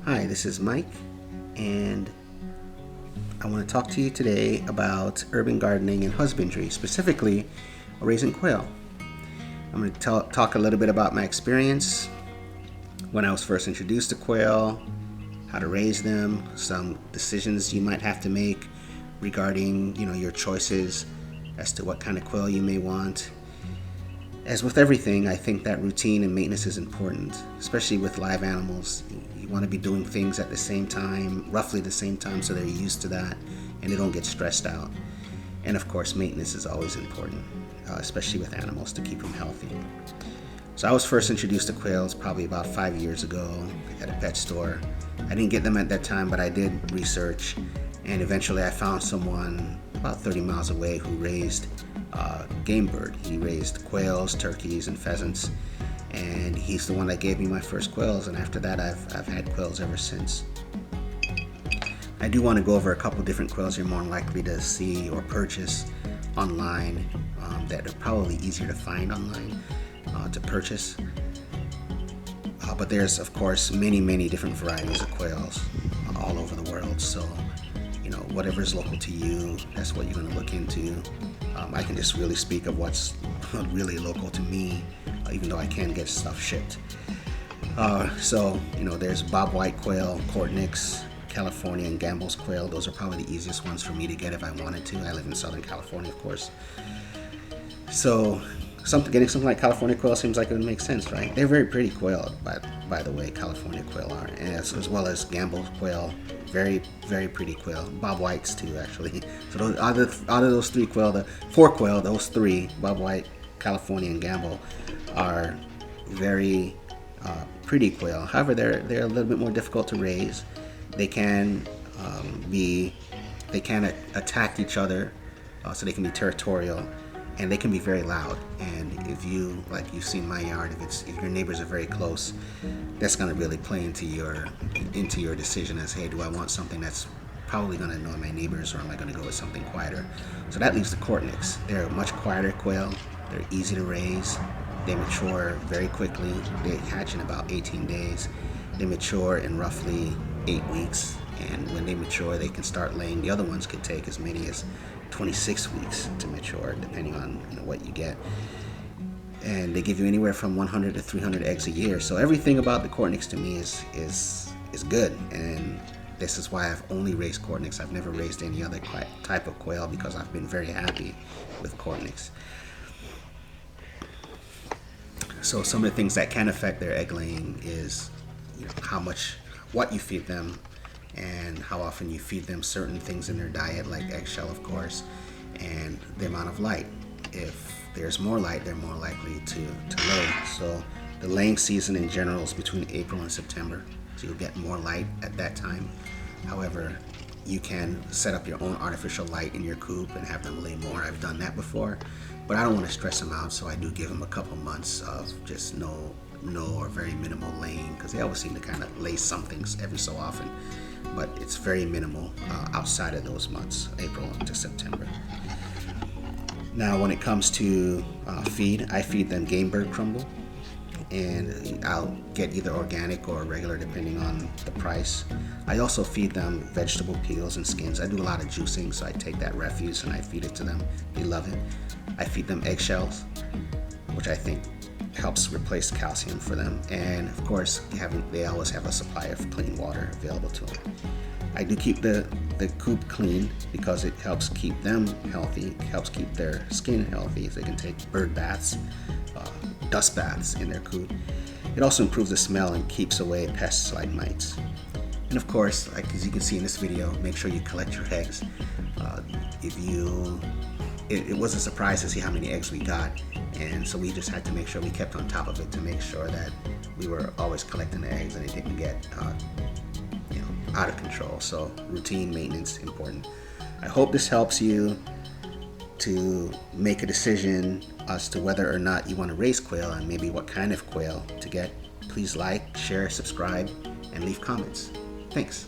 Hi, this is Mike, and I want to talk to you today about urban gardening and husbandry, specifically raising quail. I'm going to talk a little bit about my experience when I was first introduced to quail, how to raise them, some decisions you might have to make regarding your choices as to what kind of quail you may want. As with everything, I think that routine and maintenance is important, especially with live animals. You want to be doing things at the same time, roughly the same time, so they're used to that and they don't get stressed out. And of course, maintenance is always important, especially with animals, to keep them healthy. So I was first introduced to quails probably about 5 years ago at a pet store. I didn't get them at that time, but I did research, and eventually I found someone about 30 miles away who raised game bird. He raised quails, turkeys, and pheasants, and he's the one that gave me my first quails, and after that I've had quails ever since. I do want to go over a couple different quails you're more likely to see or purchase online that are probably easier to find online to purchase. But there's, of course, many different varieties of quails all over the world. So, whatever is local to you, that's what you're going to look into. I can just really speak of what's really local to me, even though I can get stuff shipped. There's bobwhite quail, Cortnix, California, and Gambel's quail. Those are probably the easiest ones for me to get if I wanted to. I live in Southern California, of course. So getting something like California quail seems like it would make sense, right? They're very pretty quail, by the way, California quail are, and as well as Gambel's quail, very pretty quail. Bobwhites too, actually. So those, out of those three quail, the four quail, those three, bobwhite, California, and Gambel, are very pretty quail. However, they're a little bit more difficult to raise. They can attack each other, so they can be territorial, and they can be very loud. And if you've seen my yard, if your neighbors are very close, that's going to really play into your decision as, hey, do I want something that's probably going to annoy my neighbors, or am I going to go with something quieter? So that leaves the Cortnix. They're a much quieter quail. They're easy to raise. They mature very quickly. They hatch in about 18 days. They mature in roughly 8 weeks, and when they mature, they can start laying. The other ones could take as many as 26 weeks to mature, depending on what you get. And they give you anywhere from 100 to 300 eggs a year. So everything about the Cortnix to me is good, and this is why I've only raised Cortnix. I've never raised any other type of quail because I've been very happy with Cortnix. So some of the things that can affect their egg laying is what you feed them, and how often you feed them certain things in their diet, like eggshell, of course, and the amount of light. If there's more light, they're more likely to lay. So the laying season in general is between April and September, so you'll get more light at that time. However, you can set up your own artificial light in your coop and have them lay more. I've done that before, but I don't want to stress them out, so I do give them a couple months of just no or very minimal laying, because they always seem to kind of lay some things every so often, but it's very minimal outside of those months, April to September. Now, when it comes to feed, I feed them game bird crumble, and I'll get either organic or regular depending on the price. I also feed them vegetable peels and skins. I do a lot of juicing, so I take that refuse and I feed it to them. They love it. I feed them eggshells, which I think helps replace calcium for them, and of course they always have a supply of clean water available to them. I do keep the coop clean because it helps keep them healthy, it helps keep their skin healthy, so they can take bird baths, dust baths in their coop. It also improves the smell and keeps away pests like mites. And of course, as you can see in this video, make sure you collect your eggs. It was a surprise to see how many eggs we got, and so we just had to make sure we kept on top of it to make sure that we were always collecting the eggs and it didn't get out of control. So routine maintenance important. I hope this helps you to make a decision as to whether or not you want to raise quail and maybe what kind of quail to get. Please like, share, subscribe, and leave comments. Thanks.